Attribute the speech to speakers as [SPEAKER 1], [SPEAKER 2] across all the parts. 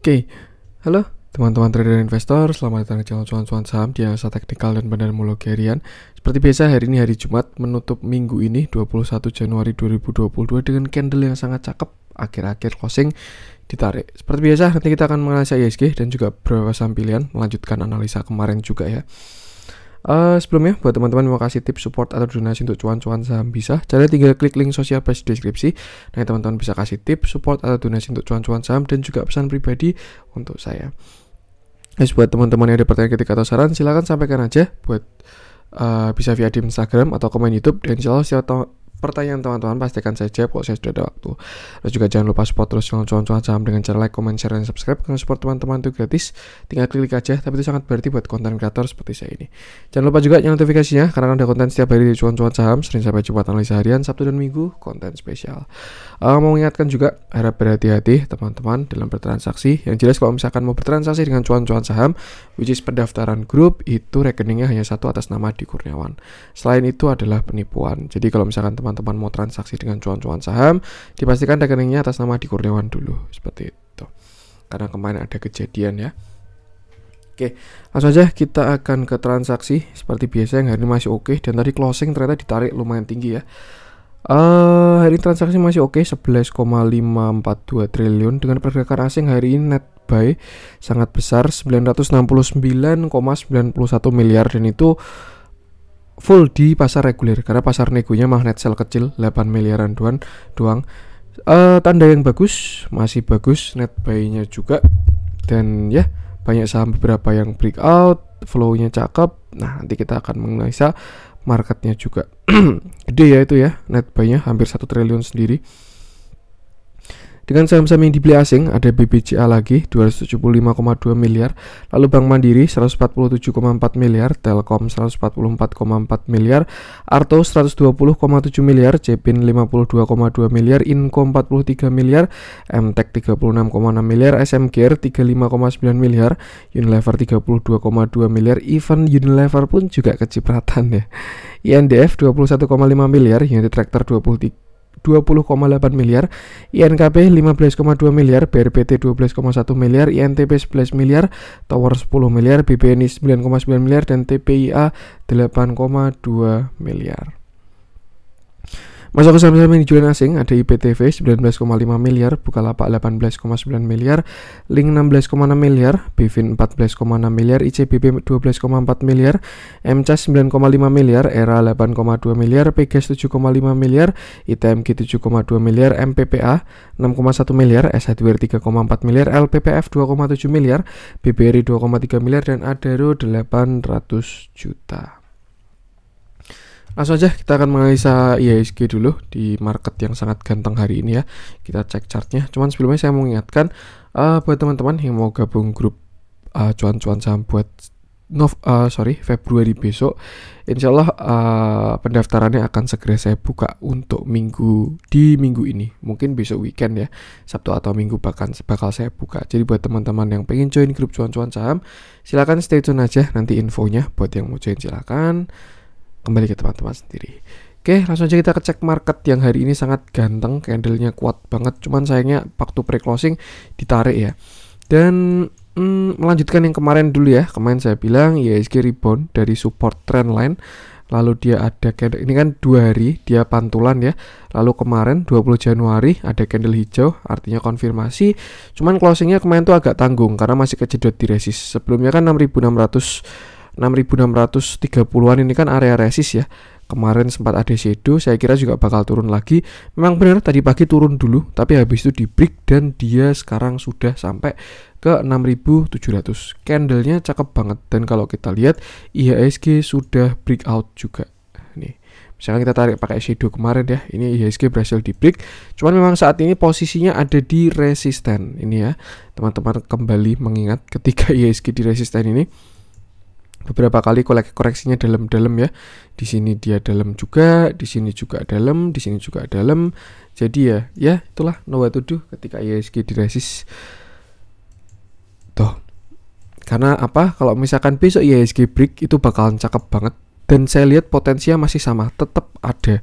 [SPEAKER 1] Oke, halo teman-teman trader dan investor, selamat datang di channel cuan-cuan saham di analisa teknikal dan pendanamologi harian. Seperti biasa, hari ini hari Jumat menutup minggu ini 21 Januari 2022 dengan candle yang sangat cakep, akhir-akhir closing ditarik. Seperti biasa, nanti kita akan menganalisa IHSG dan juga beberapa saham pilihan, melanjutkan analisa kemarin juga ya. Sebelumnya, buat teman-teman mau kasih tips support atau donasi untuk cuan-cuan saham bisa, caranya tinggal klik link sosial base deskripsi. Nah, teman-teman bisa kasih tips support atau donasi untuk cuan-cuan saham dan juga pesan pribadi untuk saya. Buat teman-teman yang ada pertanyaan, kritik atau saran, silakan sampaikan aja. Buat bisa via di Instagram atau komen YouTube, dan insya Allah setiap pertanyaan teman-teman pastikan saya jawab kalau saya sudah ada waktu. Dan juga jangan lupa support terus channel cuan-cuan saham dengan cara like, comment, share, dan subscribe. Karena support teman-teman itu gratis, tinggal klik aja, tapi itu sangat berarti buat konten kreator seperti saya ini. Jangan lupa juga nyalakan notifikasinya, karena ada konten setiap hari di cuan-cuan saham, Senin sampai Jumat analisa harian, Sabtu dan Minggu konten spesial. Mau mengingatkan juga, harap berhati-hati teman-teman dalam bertransaksi. Yang jelas kalau misalkan mau bertransaksi dengan cuan-cuan saham, which is pendaftaran grup, itu rekeningnya hanya satu atas nama Di Kurniawan. Selain itu adalah penipuan. Jadi kalau misalkan teman-teman mau transaksi dengan cuan-cuan saham, dipastikan rekeningnya atas nama Di Kurniawan dulu, seperti itu. Karena kemarin ada kejadian ya. Oke, langsung aja kita akan ke transaksi. Seperti biasa yang hari ini masih oke, dan tadi closing ternyata ditarik lumayan tinggi ya. Hari ini transaksi masih oke, 11,542 triliun dengan pergerakan asing hari ini net buy sangat besar 969,91 miliar, dan itu full di pasar reguler karena pasar negonya mah net sell kecil 8 miliaran doang. Tanda yang bagus, masih bagus net buy-nya juga, dan ya banyak saham beberapa yang breakout, flow-nya cakep. Nah, nanti kita akan menganalisa marketnya juga. Gede ya itu ya, net buy-nya hampir 1 triliun sendiri. Dengan saham-saham yang dibeli asing, ada BBCA lagi 275,2 miliar, lalu Bank Mandiri 147,4 miliar, Telkom 144,4 miliar, Arto 120,7 miliar, Cepin 52,2 miliar, Inco 43 miliar, MTEK 36,6 miliar, SMGR 35,9 miliar, Unilever 32,2 miliar, even Unilever pun juga kecipratan ya. INDF 21,5 miliar, United Tractor 20,8 miliar, INKP 15,2 miliar, BRPT 12,1 miliar, INTP 11 miliar, Tower 10 miliar, BBNI 9,9 miliar, dan TPIA 8,2 miliar. Masuk ke saham-saham yang dijual asing, ada IPTV 19,5 miliar, Bukalapak 18,9 miliar, Link 16,6 miliar, Bivin 14,6 miliar, ICBP 12,4 miliar, MCAS 9,5 miliar, ERA 8,2 miliar, Pegas 7,5 miliar, ITMG 7,2 miliar, MPPA 6,1 miliar, S Hardware 3,4 miliar, LPPF 2,7 miliar, BBRI 2,3 miliar, dan Adaro 800 juta. Langsung aja kita akan menganalisa IHSG dulu di market yang sangat ganteng hari ini ya. Kita cek chartnya. Cuman sebelumnya saya mau mengingatkan buat teman-teman yang mau gabung grup cuan-cuan saham buat Februari besok, insya Allah pendaftarannya akan segera saya buka untuk minggu ini. Mungkin besok weekend ya, Sabtu atau Minggu bakal saya buka. Jadi buat teman-teman yang pengen join grup cuan-cuan saham, silakan stay tune aja, nanti infonya buat yang mau join silakan. Kembali ke teman-teman sendiri. Oke, langsung aja kita cek market yang hari ini sangat ganteng, candlenya kuat banget. Cuman sayangnya waktu pre-closing ditarik ya. Dan melanjutkan yang kemarin dulu ya. Kemarin saya bilang IHSG rebound dari support trendline. Lalu dia ada candle, ini kan 2 hari dia pantulan ya. Lalu kemarin 20 Januari ada candle hijau, artinya konfirmasi. Cuman closingnya kemarin tuh agak tanggung karena masih kejedot di resist. Sebelumnya kan 6.630-an ini kan area resist ya. Kemarin sempat ada shadow, saya kira juga bakal turun lagi. Memang benar tadi pagi turun dulu, tapi habis itu di break dan dia sekarang sudah sampai ke 6.700. Candlenya cakep banget, dan kalau kita lihat IHSG sudah breakout juga. Nih, misalnya kita tarik pakai shadow kemarin ya, ini IHSG berhasil di break. Cuman memang saat ini posisinya ada di resisten ini ya. Teman-teman kembali mengingat ketika IHSG di resisten ini beberapa kali koreksinya dalam-dalam ya. Di sini dia dalam juga, di sini juga dalam, di sini juga dalam. Jadi ya itulah no what to do ketika IHSG di resist. Tuh. Karena apa? Kalau misalkan besok IHSG break itu bakalan cakep banget, dan saya lihat potensinya masih sama, tetap ada.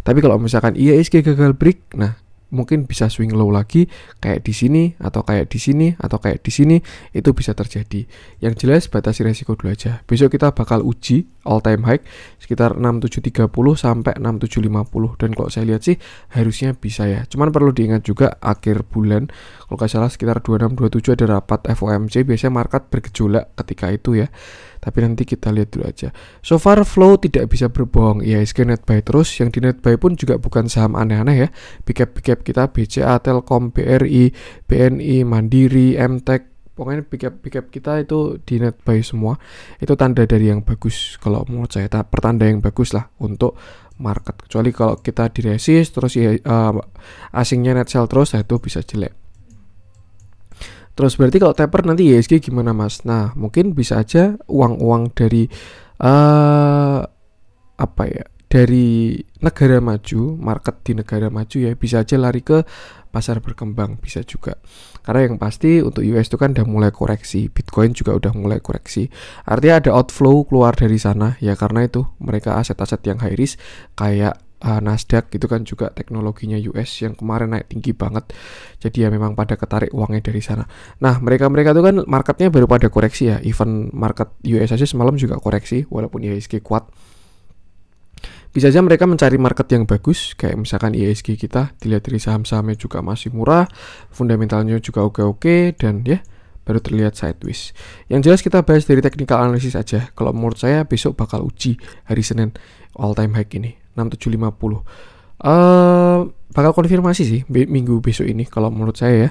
[SPEAKER 1] Tapi kalau misalkan IHSG gagal break, nah mungkin bisa swing low lagi kayak di sini atau kayak di sini atau kayak di sini, itu bisa terjadi. Yang jelas batasi resiko dulu aja. Besok kita bakal uji all time high sekitar 6730 sampai 6750, dan kalau saya lihat sih harusnya bisa ya. Cuman perlu diingat juga akhir bulan kalau nggak salah sekitar 26-27 ada rapat FOMC, biasanya market bergejolak ketika itu ya. Tapi nanti kita lihat dulu aja. So far flow tidak bisa berbohong. IHSG net buy terus. Yang di net buy pun juga bukan saham aneh-aneh ya. Big cap kita BCA, Telkom, BRI, BNI, Mandiri, MTEK. Pokoknya big cap kita itu di net buy semua. Itu tanda dari yang bagus kalau menurut saya. Pertanda yang bagus lah untuk market. Kecuali kalau kita diresist terus asingnya net sell terus, itu bisa jelek. Terus berarti kalau taper nanti IHSG gimana mas? Nah mungkin bisa aja uang-uang dari dari negara maju, market di negara maju ya, bisa aja lari ke pasar berkembang, bisa juga. Karena yang pasti untuk US itu kan udah mulai koreksi, Bitcoin juga udah mulai koreksi. Artinya ada outflow keluar dari sana ya, karena itu mereka aset-aset yang high risk kayak Nasdaq itu kan juga teknologinya US yang kemarin naik tinggi banget. Jadi ya memang pada ketarik uangnya dari sana. Nah mereka itu kan marketnya baru pada koreksi ya. Even market US aja semalam juga koreksi walaupun IHSG kuat. Bisa aja mereka mencari market yang bagus, kayak misalkan IHSG kita dilihat dari saham-sahamnya juga masih murah, fundamentalnya juga oke-oke, dan ya baru terlihat sideways. Yang jelas kita bahas dari technical analysis aja. Kalau menurut saya besok bakal uji hari Senin all time high ini 6750. Bakal konfirmasi sih minggu besok ini kalau menurut saya ya,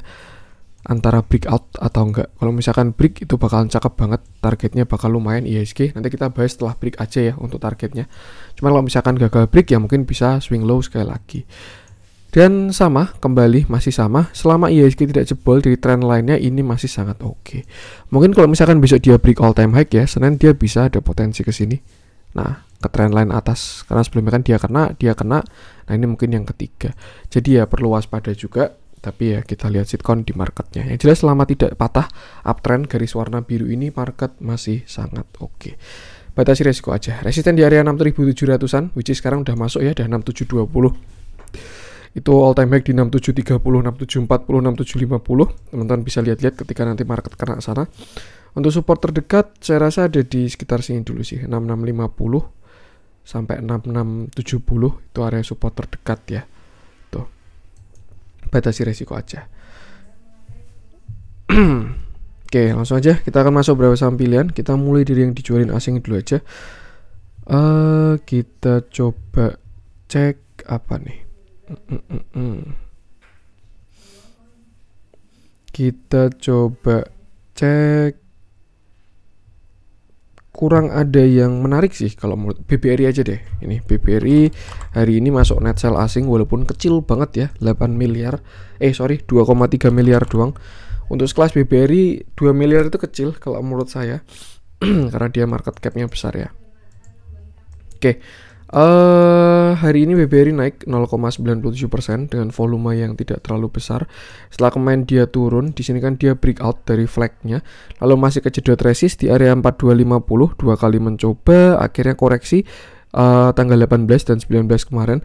[SPEAKER 1] antara breakout atau enggak. Kalau misalkan break itu bakalan cakep banget, targetnya bakal lumayan IHSG. Nanti kita bahas setelah break aja ya untuk targetnya. Cuman kalau misalkan gagal break ya mungkin bisa swing low sekali lagi. Dan sama, kembali masih sama, selama IHSG tidak jebol dari trend lainnya ini masih sangat oke. Mungkin kalau misalkan besok dia break all time high ya, Senin dia bisa ada potensi ke sini. Nah, ke trend line atas, karena sebelumnya kan dia kena. Nah, ini mungkin yang ketiga. Jadi ya perlu waspada juga. Tapi ya kita lihat sitcom di marketnya. Yang jelas selama tidak patah uptrend garis warna biru ini, market masih sangat oke. Batasi resiko aja. Resisten di area 6.700-an, which is sekarang udah masuk ya, udah 6.720. Itu all time high di 6730, 6740, 6750. Teman-teman bisa lihat-lihat ketika nanti market kena sana. Untuk support terdekat saya rasa ada di sekitar sini dulu sih, 6650 sampai 6670 itu area support terdekat ya. Tuh. Batasi resiko aja. Oke, langsung aja kita akan masuk beberapa saham pilihan. Kita mulai dari yang dijualin asing dulu aja. Kita coba cek apa nih. Kita coba cek, kurang ada yang menarik sih kalau menurut BBRI aja deh. Ini BBRI hari ini masuk net sell asing walaupun kecil banget ya, 2,3 miliar doang. Untuk sekelas BBRI 2 miliar itu kecil kalau menurut saya. Karena dia market cap-nya besar ya. Oke. Hari ini BBRI naik 0,97% dengan volume yang tidak terlalu besar. Setelah kemarin dia turun, di sini kan dia breakout dari flag-nya, lalu masih kejedot resist di area 4250, dua kali mencoba, akhirnya koreksi tanggal 18 dan 19 kemarin.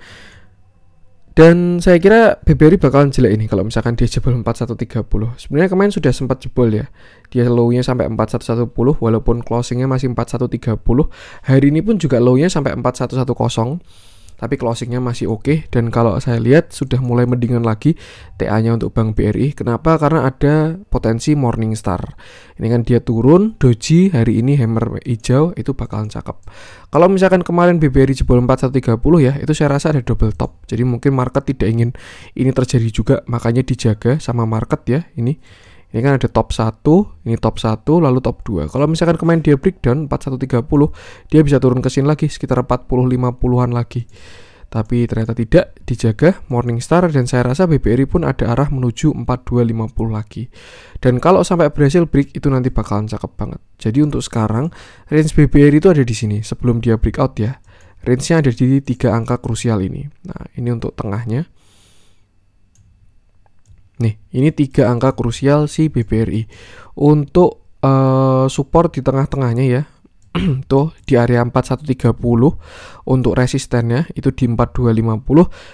[SPEAKER 1] Dan saya kira BBRI bakalan jelek ini kalau misalkan dia jebol 4130. Sebenarnya kemarin sudah sempat jebol ya. Dia low-nya sampai 4110 walaupun closing-nya masih 4130. Hari ini pun juga low-nya sampai 4110. Tapi closingnya masih oke. Dan kalau saya lihat sudah mulai mendingan lagi TA-nya untuk Bank BRI. Kenapa? Karena ada potensi Morningstar. Ini kan dia turun, doji, hari ini hammer hijau, itu bakalan cakep. Kalau misalkan kemarin BBRI jebol 4130 ya, itu saya rasa ada double top. Jadi mungkin market tidak ingin ini terjadi juga, makanya dijaga sama market ya. Ini kan ada top 1, ini top 1, lalu top 2. Kalau misalkan kemarin dia breakdown 4130, dia bisa turun ke sini lagi sekitar 40-50-an lagi. Tapi ternyata tidak, dijaga Morningstar, dan saya rasa BBRI pun ada arah menuju 4250 lagi. Dan kalau sampai berhasil break itu nanti bakalan cakep banget. Jadi untuk sekarang range BBRI itu ada di sini sebelum dia breakout ya. Range-nya ada di 3 angka krusial ini. Nah, ini untuk tengahnya. Nih, ini 3 angka krusial si BBRI. Untuk support di tengah-tengahnya ya, tuh di area 4130 untuk resistennya itu di 4250,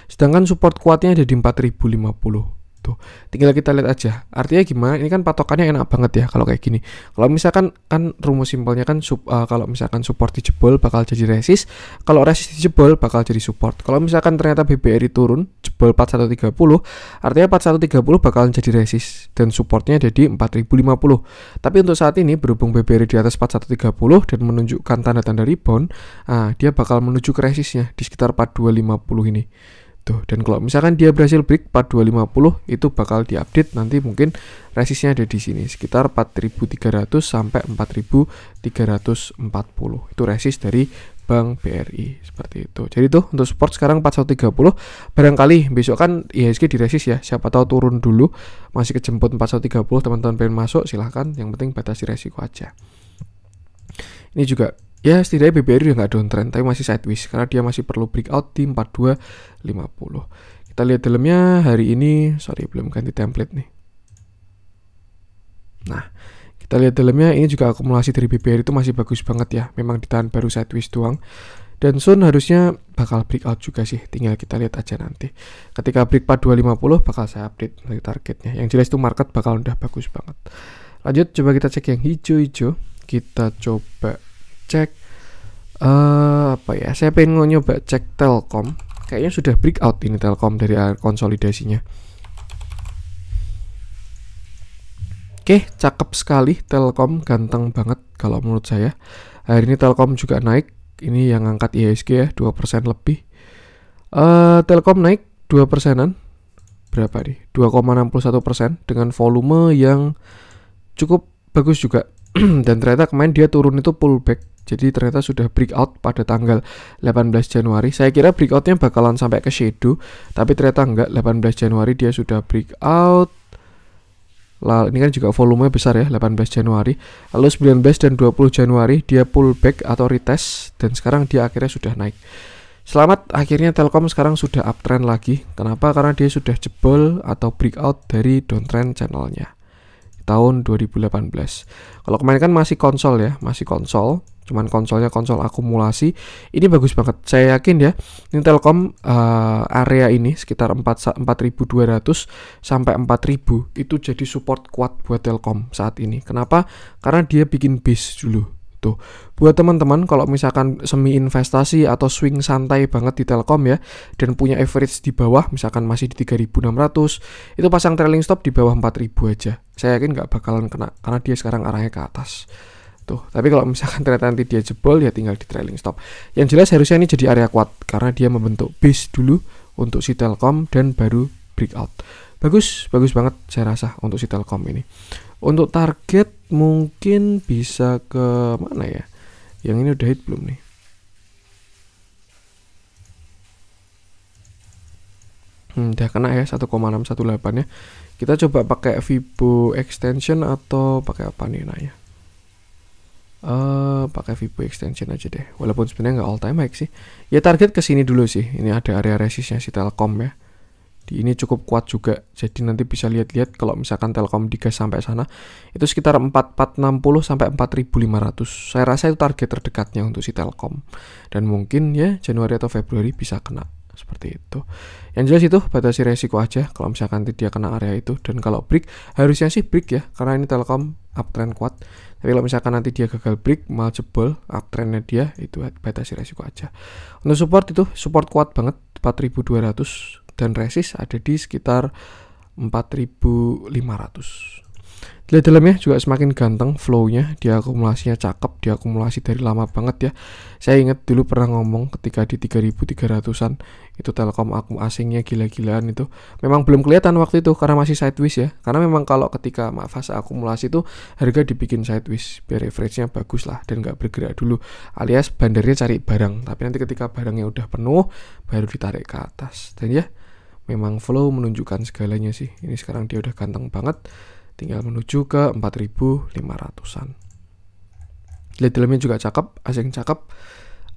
[SPEAKER 1] sedangkan support kuatnya ada di 4050. Tuh, tinggal kita lihat aja. Artinya gimana? Ini kan patokannya enak banget ya kalau kayak gini. Kalau misalkan kan rumus simpelnya kan kalau misalkan support dijebol bakal jadi resist, kalau resist dijebol bakal jadi support. Kalau misalkan ternyata BBRI turun jebol 4130, artinya 4130 bakal jadi resist dan supportnya ada di 4050. Tapi untuk saat ini berhubung BBRI di atas 4130 dan menunjukkan tanda-tanda rebound, dia bakal menuju ke resistnya di sekitar 4250 ini. Tuh, dan kalau misalkan dia berhasil break 4250 itu bakal diupdate nanti mungkin resistnya ada di sini sekitar 4300 sampai 4340. Itu resist dari Bank BRI seperti itu. Jadi tuh untuk support sekarang 4130, barangkali besok kan IHSG di resist ya. Siapa tahu turun dulu masih kejemput 4130, teman-teman pengen masuk silahkan, yang penting batasi resiko aja. Ini juga ya setidaknya BBRI udah nggak downtrend tapi masih sideways karena dia masih perlu breakout di 4250. Kita lihat dalamnya hari ini, sorry belum ganti template nih. Nah, kita lihat dalamnya ini juga akumulasi dari BBRI itu masih bagus banget ya. Memang ditahan baru sideways doang. Dan soon harusnya bakal breakout juga sih, tinggal kita lihat aja nanti. Ketika break 4250 bakal saya update dari targetnya. Yang jelas itu market bakal udah bagus banget. Lanjut coba kita cek yang hijau-hijau. Kita coba cek apa ya? Saya pengen nyoba cek Telkom. Kayaknya sudah breakout ini Telkom dari konsolidasinya. Oke, cakep sekali Telkom, ganteng banget kalau menurut saya. Hari ini Telkom juga naik. Ini yang angkat IHSG ya, 2% lebih. Telkom naik 2%-an. Berapa nih? 2,61% dengan volume yang cukup bagus juga. Dan ternyata kemarin dia turun itu pullback. Jadi ternyata sudah breakout pada tanggal 18 Januari. Saya kira breakoutnya bakalan sampai ke shadow, tapi ternyata enggak. 18 Januari dia sudah breakout. Lalu ini kan juga volumenya besar ya, 18 Januari. Lalu 19 dan 20 Januari dia pullback atau retest dan sekarang dia akhirnya sudah naik. Selamat, akhirnya Telkom sekarang sudah uptrend lagi. Kenapa? Karena dia sudah jebol atau breakout dari downtrend channelnya tahun 2018. Kalau kemarin kan masih konsol ya, masih konsol, cuman konsolnya konsol akumulasi. Ini bagus banget, saya yakin ya. Ini Telkom area ini sekitar 4200 sampai 4000 itu jadi support kuat buat Telkom saat ini. Kenapa? Karena dia bikin base dulu. Tuh, buat teman-teman kalau misalkan semi investasi atau swing santai banget di Telkom ya, dan punya average di bawah, misalkan masih di 3600, itu pasang trailing stop di bawah 4000 aja. Saya yakin nggak bakalan kena, karena dia sekarang arahnya ke atas. Tuh, tapi kalau misalkan ternyata nanti dia jebol, ya tinggal di trailing stop. Yang jelas harusnya ini jadi area kuat, karena dia membentuk base dulu untuk si Telkom dan baru breakout. Bagus banget saya rasa untuk si Telkom ini. Untuk target mungkin bisa ke mana ya? Yang ini udah hit belum nih? Udah kena ya 1,618 ya. Kita coba pakai Fibo extension atau pakai apa nih nanya? Pakai Fibo extension aja deh. Walaupun sebenarnya nggak all time high sih. Ya target ke sini dulu sih. Ini ada area resistnya si Telkom ya. Ini cukup kuat juga, jadi nanti bisa lihat-lihat kalau misalkan Telkom digas sampai sana itu sekitar 4460 sampai 4500. Saya rasa itu target terdekatnya untuk si Telkom, dan mungkin ya Januari atau Februari bisa kena seperti itu. Yang jelas itu batasi resiko aja kalau misalkan dia kena area itu, dan kalau break harusnya sih break ya, karena ini Telkom uptrend kuat. Tapi kalau misalkan nanti dia gagal break malah jebol uptrendnya dia, itu batasi resiko aja. Untuk support itu support kuat banget 4200 dan resist ada di sekitar 4500. Lihat dalamnya juga semakin ganteng flow-nya, dia akumulasinya cakep, dia akumulasi dari lama banget ya. Saya ingat dulu pernah ngomong ketika di 3300-an itu Telkom akum asingnya gila-gilaan itu. Memang belum kelihatan waktu itu karena masih sideways ya. Karena memang kalau ketika fase akumulasi itu harga dibikin sideways biar average-nya bagus lah dan nggak bergerak dulu. Alias bandernya cari barang, tapi nanti ketika barangnya udah penuh baru ditarik ke atas. Dan ya memang flow menunjukkan segalanya sih. Ini sekarang dia udah ganteng banget. Tinggal menuju ke 4500-an. Lihat dalamnya juga cakep, asing cakep.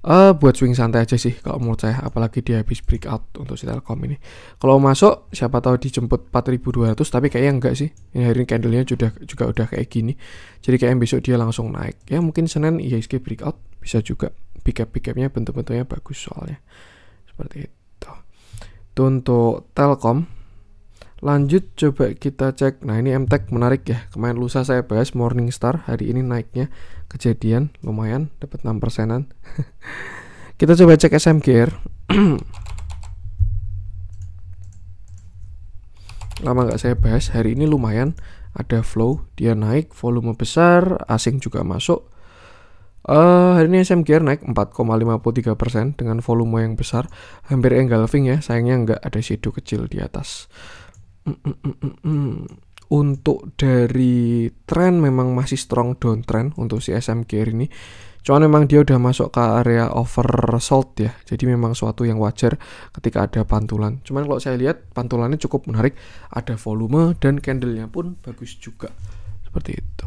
[SPEAKER 1] Buat swing santai aja sih kalau menurut saya, apalagi dia habis breakout untuk si Telkom ini. Kalau masuk siapa tahu dijemput 4.200, tapi kayaknya enggak sih. Ini hari ini candlenya juga udah kayak gini. Jadi kayaknya besok dia langsung naik. Ya mungkin Senin IHSG breakout bisa juga. Pick-up-nya bentuk-bentuknya bagus soalnya. Seperti itu. Itu untuk Telkom. Lanjut coba kita cek. Nah ini MTech menarik ya. Kemarin lusa saya bahas Morningstar, hari ini naiknya kejadian lumayan, dapat 6%-an. Kita coba cek SMGR. Lama nggak saya bahas, hari ini lumayan ada flow, dia naik, volume besar, asing juga masuk. Hari ini SMGR naik 4,53% dengan volume yang besar, hampir engulfing ya, sayangnya nggak ada shadow kecil di atas. Untuk dari tren memang masih strong downtrend untuk si SMGR ini. Cuman memang dia udah masuk ke area oversold ya. Jadi memang suatu yang wajar ketika ada pantulan. Cuman kalau saya lihat pantulannya cukup menarik, ada volume dan candlenya pun bagus juga. Seperti itu.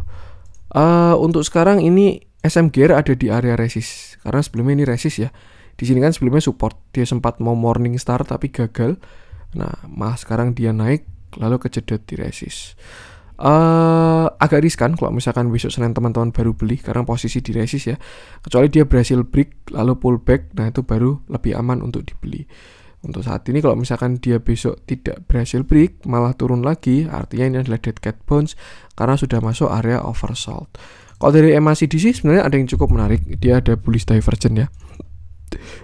[SPEAKER 1] Untuk sekarang ini SMGR ada di area resist. Karena sebelumnya ini resist ya. Di sini kan sebelumnya support. Dia sempat mau Morningstar tapi gagal. Nah, malah sekarang dia naik lalu kejedot di resist. Agak riskan kalau misalkan besok Senin teman-teman baru beli karena posisi di resist ya. Kecuali dia berhasil break lalu pullback, nah itu baru lebih aman untuk dibeli. Untuk saat ini kalau misalkan dia besok tidak berhasil break malah turun lagi, artinya ini adalah dead cat bounce karena sudah masuk area oversold. Kalau dari MACD sebenarnya ada yang cukup menarik, dia ada bullish divergence ya,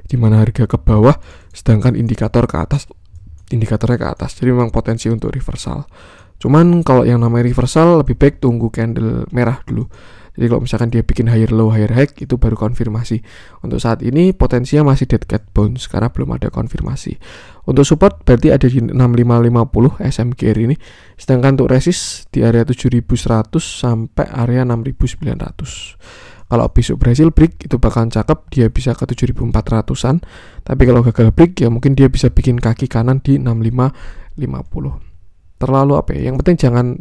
[SPEAKER 1] dimana harga ke bawah sedangkan indikatornya ke atas, jadi memang potensi untuk reversal. Cuman kalau yang namanya reversal lebih baik tunggu candle merah dulu. Jadi kalau misalkan dia bikin higher low higher high itu baru konfirmasi. Untuk saat ini potensinya masih dead cat bounce karena belum ada konfirmasi. Untuk support berarti ada di 6550 SMGR ini, sedangkan untuk resist di area 7100 sampai area 6900. Kalau besok berhasil break itu bakal cakep, dia bisa ke 7400-an. Tapi kalau gagal break ya mungkin dia bisa bikin kaki kanan di 6550. Terlalu apa ya? Yang penting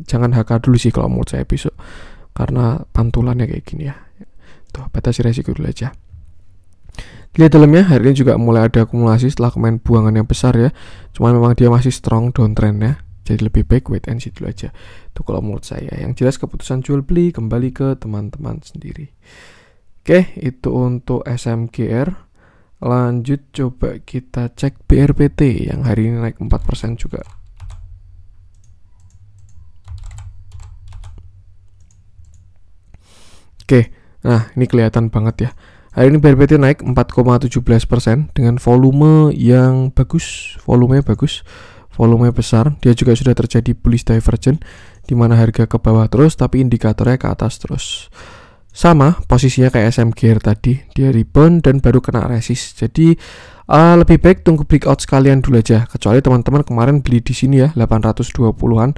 [SPEAKER 1] jangan HK dulu sih kalau menurut saya besok. Karena pantulannya kayak gini ya. Tuh, batasi resiko dulu aja. Lihat dalamnya hari ini juga mulai ada akumulasi setelah kemarin buangan yang besar ya. Cuman memang dia masih strong downtrendnya. Jadi lebih baik wait and see dulu aja. Itu kalau menurut saya. Yang jelas keputusan jual beli kembali ke teman-teman sendiri. Oke, itu untuk SMGR. Lanjut coba kita cek BRPT yang hari ini naik 4% juga. Oke, nah ini kelihatan banget ya. Hari ini BRPT naik 4,17% dengan volume yang bagus, volumenya besar. Dia juga sudah terjadi bullish divergence di mana harga ke bawah terus tapi indikatornya ke atas terus. Sama posisinya kayak SMGR tadi, dia rebound dan baru kena resist. Jadi lebih baik tunggu breakout sekalian dulu aja. Kecuali teman-teman kemarin beli di sini ya 820-an,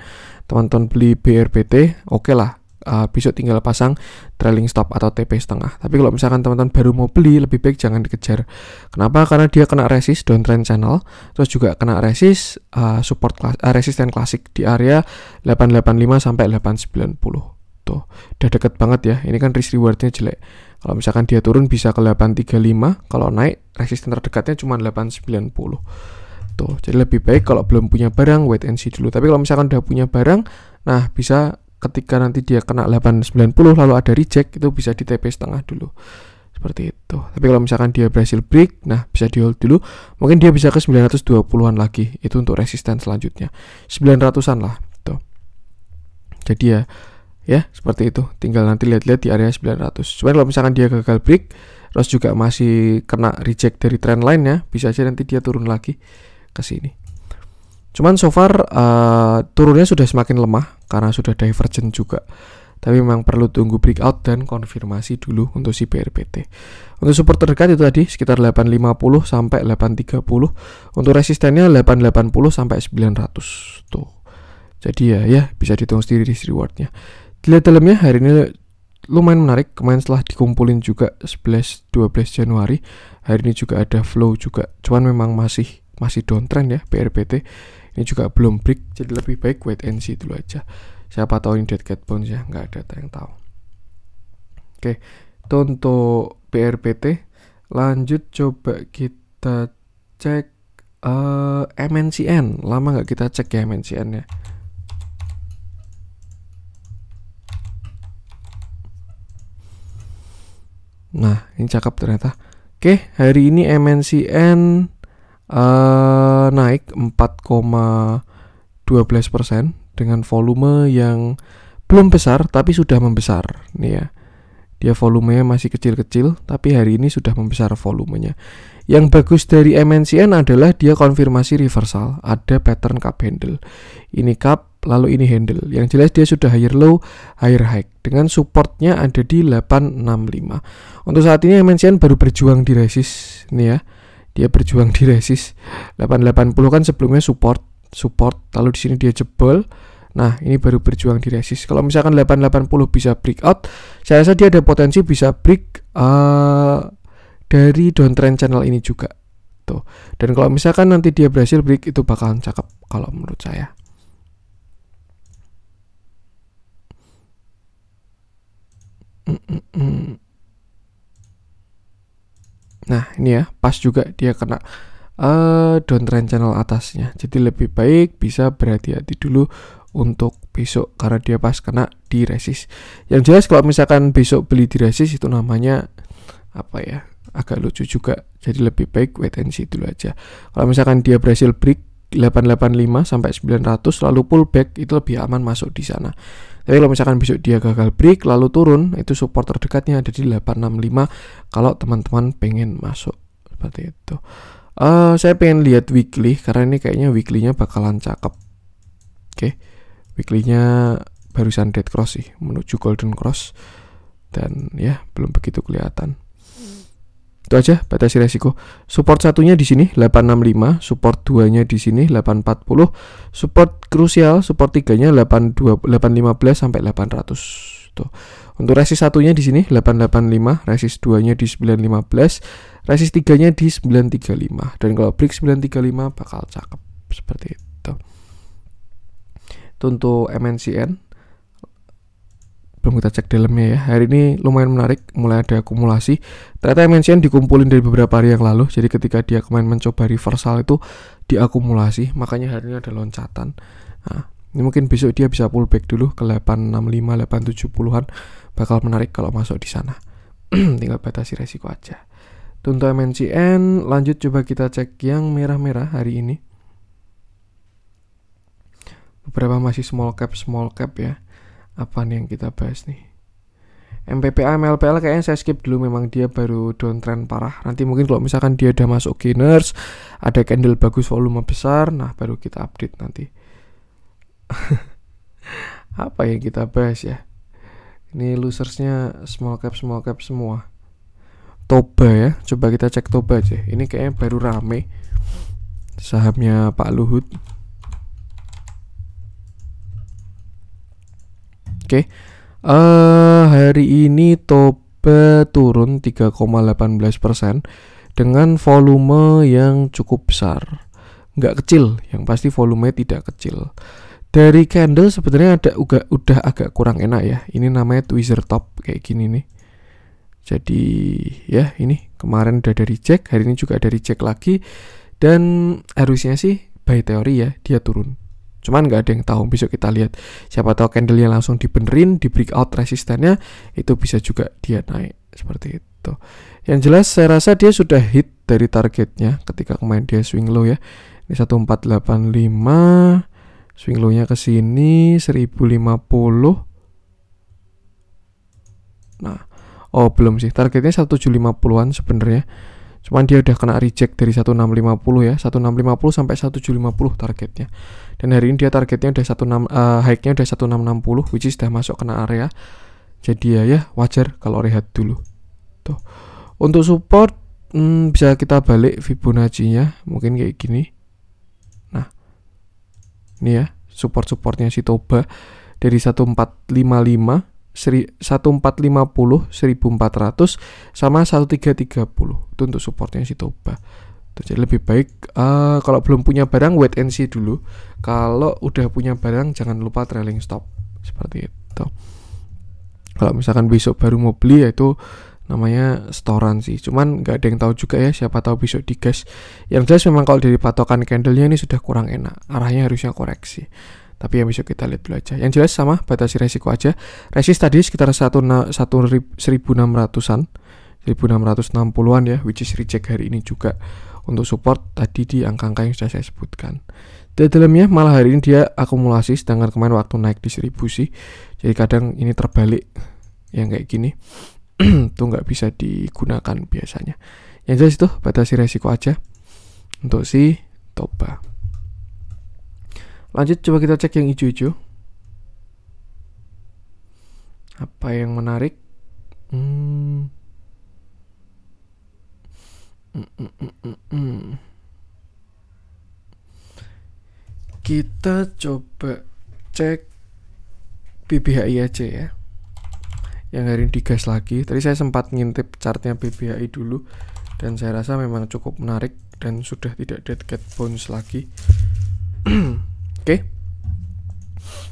[SPEAKER 1] teman-teman beli BRPT, oke lah. Besok tinggal pasang trailing stop atau TP setengah. Tapi kalau misalkan teman-teman baru mau beli, lebih baik jangan dikejar. Kenapa? Karena dia kena resist downtrend channel, terus juga kena resist resisten klasik di area 885 sampai 890. Tuh, udah deket banget ya. Ini kan risk rewardnya jelek. Kalau misalkan dia turun bisa ke 835, kalau naik resisten terdekatnya cuma 890. Tuh, jadi lebih baik kalau belum punya barang wait and see dulu. Tapi kalau misalkan udah punya barang, nah bisa ketika nanti dia kena 890 lalu ada reject, itu bisa di TP setengah dulu. Seperti itu. Tapi kalau misalkan dia berhasil break, nah bisa di hold dulu. Mungkin dia bisa ke 920-an lagi. Itu untuk resisten selanjutnya. 900-an lah. Tuh. Jadi ya seperti itu. Tinggal nanti lihat-lihat di area 900. Cuman kalau misalkan dia gagal break, terus juga masih kena reject dari trend line ya, bisa aja nanti dia turun lagi ke sini. Cuman so far turunnya sudah semakin lemah karena sudah divergent juga. Tapi memang perlu tunggu breakout dan konfirmasi dulu untuk si BRPT. Untuk support terdekat itu tadi sekitar 850 sampai 830. Untuk resistennya 880 sampai 900. Tuh. Jadi ya bisa dihitung sendiri di rewardnya. Dilihat dalamnya hari ini lumayan menarik. Kemarin setelah dikumpulin juga 11-12 Januari. Hari ini juga ada flow juga. Cuman memang masih downtrend ya BRPT. Ini juga belum break, jadi lebih baik wait and see dulu aja. Siapa tahu ini dead cat bounce ya, nggak ada yang tahu. Oke, itu untuk BRPT. Lanjut coba kita cek MNCN. Lama nggak kita cek ya MNCN ya. Nah, ini cakep ternyata. Oke, hari ini MNCN naik 4,12% dengan volume yang belum besar tapi sudah membesar. Nih ya. Dia volumenya masih kecil-kecil tapi hari ini sudah membesar volumenya. Yang bagus dari MNCN adalah dia konfirmasi reversal, ada pattern cup handle. Ini cup, lalu ini handle. Yang jelas dia sudah higher low, higher high. Dengan supportnya ada di 865. Untuk saat ini MNCN baru berjuang di resist. Nih ya, dia berjuang di resist 880 kan sebelumnya support, lalu di sini dia jebol. Nah, ini baru berjuang di resist. Kalau misalkan 880 bisa breakout, saya rasa dia ada potensi bisa break dari downtrend channel ini juga. Tuh. Dan kalau misalkan nanti dia berhasil break, itu bakalan cakep kalau menurut saya. Nah, ini ya, pas juga dia kena downtrend channel atasnya. Jadi lebih baik bisa berhati-hati dulu untuk besok karena dia pas kena di resist. Yang jelas kalau misalkan besok beli di resist itu namanya apa ya, agak lucu juga. Jadi lebih baik wait and see dulu aja. Kalau misalkan dia berhasil break 885 sampai 900 lalu pullback, itu lebih aman masuk di sana. Tapi kalau misalkan besok dia gagal break lalu turun, itu support terdekatnya ada di 865 kalau teman-teman pengen masuk seperti itu. Saya pengen lihat weekly karena ini kayaknya weekly-nya bakalan cakep. Oke. Weekly-nya barusan dead cross sih menuju golden cross dan ya belum begitu kelihatan. Itu aja batasi resiko. Support satunya di sini 865, support 2-nya di sini 840, support krusial support 3-nya 815 sampai 800. Tuh. Untuk resist satunya di sini 885, resist 2-nya di 915, resist 3-nya di 935. Dan kalau break 935 bakal cakep seperti itu. Untuk MNCN belum kita cek dalamnya ya. Hari ini lumayan menarik, mulai ada akumulasi. Ternyata MNCN dikumpulin dari beberapa hari yang lalu. Jadi ketika dia kemarin mencoba reversal itu diakumulasi, makanya hari ini ada loncatan. Nah, ini mungkin besok dia bisa pullback dulu ke 865, 870-an. Bakal menarik kalau masuk di sana. Tinggal batasi resiko aja. Untuk MNCN, lanjut coba kita cek yang merah-merah hari ini. Beberapa masih small cap ya. Apa nih yang kita bahas nih? MPPA, MLPL kayaknya saya skip dulu, memang dia baru downtrend parah. Nanti mungkin kalau misalkan dia udah masuk gainers, ada candle bagus volume besar, nah baru kita update nanti. Apa yang kita bahas ya? Ini losersnya small cap semua. Toba ya, coba kita cek Toba aja. Ini kayaknya baru rame sahamnya Pak Luhut. Oke, hari ini Toba turun 3,18% dengan volume yang cukup besar. Nggak kecil, yang pasti volumenya tidak kecil. Dari candle sebenarnya udah agak kurang enak ya. Ini namanya tweezer top kayak gini nih. Jadi ya ini kemarin udah dari cek, hari ini juga dari cek lagi. Dan harusnya sih by teori ya dia turun. Cuman nggak ada yang tahu, besok kita lihat. Siapa tahu candle-nya langsung dibenerin, di breakout resistannya, itu bisa juga dia naik seperti itu. Yang jelas saya rasa dia sudah hit dari targetnya ketika kemarin dia swing low ya. Ini 1485, swing low-nya ke sini 1050. Nah, oh belum sih, targetnya 1750-an sebenarnya. Cuman dia udah kena reject dari 1650 ya, 1650 sampai 1750 targetnya. Dan hari ini dia targetnya udah high-nya udah 1660, which is udah masuk kena area. Jadi ya wajar kalau rehat dulu. Tuh. Untuk support bisa kita balik Fibonacci-nya mungkin kayak gini. Nah. Ini ya, support-supportnya si Toba dari 1455 1450, 1400 sama 1330. Itu untuk supportnya si Toba. Jadi lebih baik kalau belum punya barang wait and see dulu. Kalau udah punya barang jangan lupa trailing stop seperti itu. Kalau misalkan besok baru mau beli, yaitu namanya setoran sih, cuman nggak ada yang tahu juga ya, siapa tahu besok digas. Yang jelas memang kalau dari patokan candlenya ini sudah kurang enak, arahnya harusnya koreksi, tapi yang besok kita lihat dulu aja. Yang jelas sama, batasi resiko aja. Resist tadi sekitar 1600-an 1660-an ya, which is reject hari ini juga. Untuk support tadi di angka-angka yang sudah saya sebutkan. Di dalamnya malah hari ini dia akumulasi, sedangkan kemarin waktu naik di 1000 sih. Jadi kadang ini terbalik yang kayak gini itu nggak bisa digunakan biasanya. Yang jelas itu batasi resiko aja untuk si Toba. Lanjut coba kita cek yang hijau-hijau. Apa yang menarik? Kita coba cek BBHI aja ya, yang hari ini digas lagi. Tadi saya sempat ngintip chartnya BBHI dulu, dan saya rasa memang cukup menarik dan sudah tidak dead cat bounce lagi. Oke.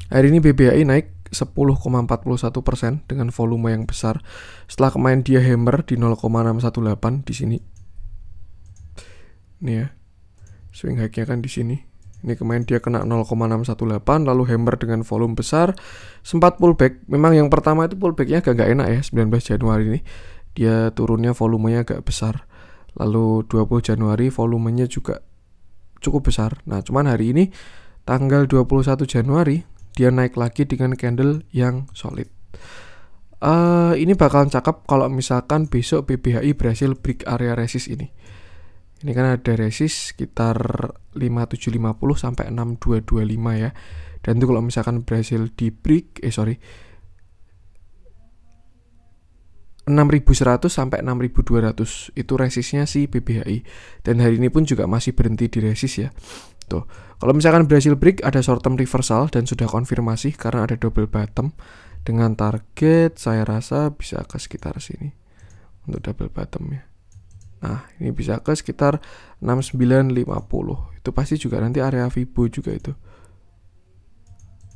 [SPEAKER 1] Hari ini BBHI naik 10,41% dengan volume yang besar. Setelah kemarin dia hammer di 0,618 di sini. Nih ya, swing high-nya kan di sini. Ini kemarin dia kena 0,618 lalu hammer dengan volume besar, sempat pullback. Memang yang pertama itu pullbacknya agak enak ya, 19 Januari ini dia turunnya volumenya agak besar. Lalu 20 Januari volumenya juga cukup besar. Nah cuman hari ini tanggal 21 Januari dia naik lagi dengan candle yang solid. Ini bakalan cakep kalau misalkan besok BBHI berhasil break area resist ini. Ini kan ada resist sekitar 5750 sampai 6225 ya. Dan itu kalau misalkan berhasil di break 6100 sampai 6200 itu resistnya si BBHI. Dan hari ini pun juga masih berhenti di resist ya. Tuh, kalau misalkan berhasil break ada short term reversal dan sudah konfirmasi karena ada double bottom dengan target saya rasa bisa ke sekitar sini untuk double bottom ya. Nah, ini bisa ke sekitar 6950. Itu pasti juga nanti area Fibo juga itu.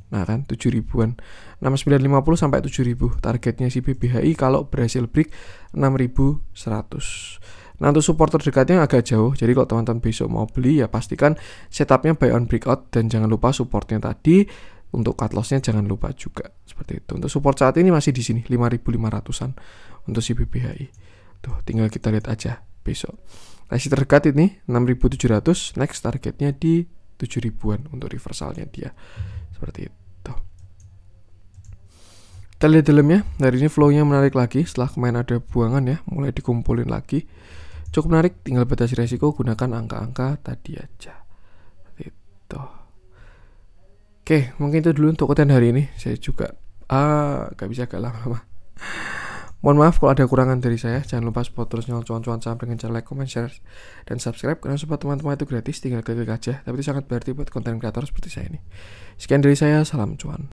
[SPEAKER 1] Nah kan 7000-an. 6950 sampai 7000 targetnya si BBHI kalau berhasil break 6100. Nah untuk support terdekatnya agak jauh. Jadi kalau teman-teman besok mau beli ya pastikan setupnya buy on breakout. Dan jangan lupa supportnya tadi. Untuk cut lossnya jangan lupa juga. Seperti itu. Untuk support saat ini masih di sini 5500-an untuk si BBHI. Tuh tinggal kita lihat aja besok. Resist terdekat ini 6700. Next targetnya di 7000-an untuk reversalnya dia. Seperti itu. Kita lihat dalamnya. Hari ini flow-nya menarik lagi. Setelah kemarin ada buangan ya, mulai dikumpulin lagi. Cukup menarik. Tinggal batasi resiko, gunakan angka-angka tadi aja. Seperti itu. Oke, mungkin itu dulu untuk konten hari ini. Saya juga gak bisa agak lama-lama. Mohon maaf kalau ada kurangan dari saya. Jangan lupa support terus nyolong cuan-cuan saham dengan cara like, comment, share, dan subscribe. Karena support teman-teman itu gratis, tinggal klik aja. Tapi itu sangat berarti buat konten kreator seperti saya ini. Sekian dari saya, salam cuan.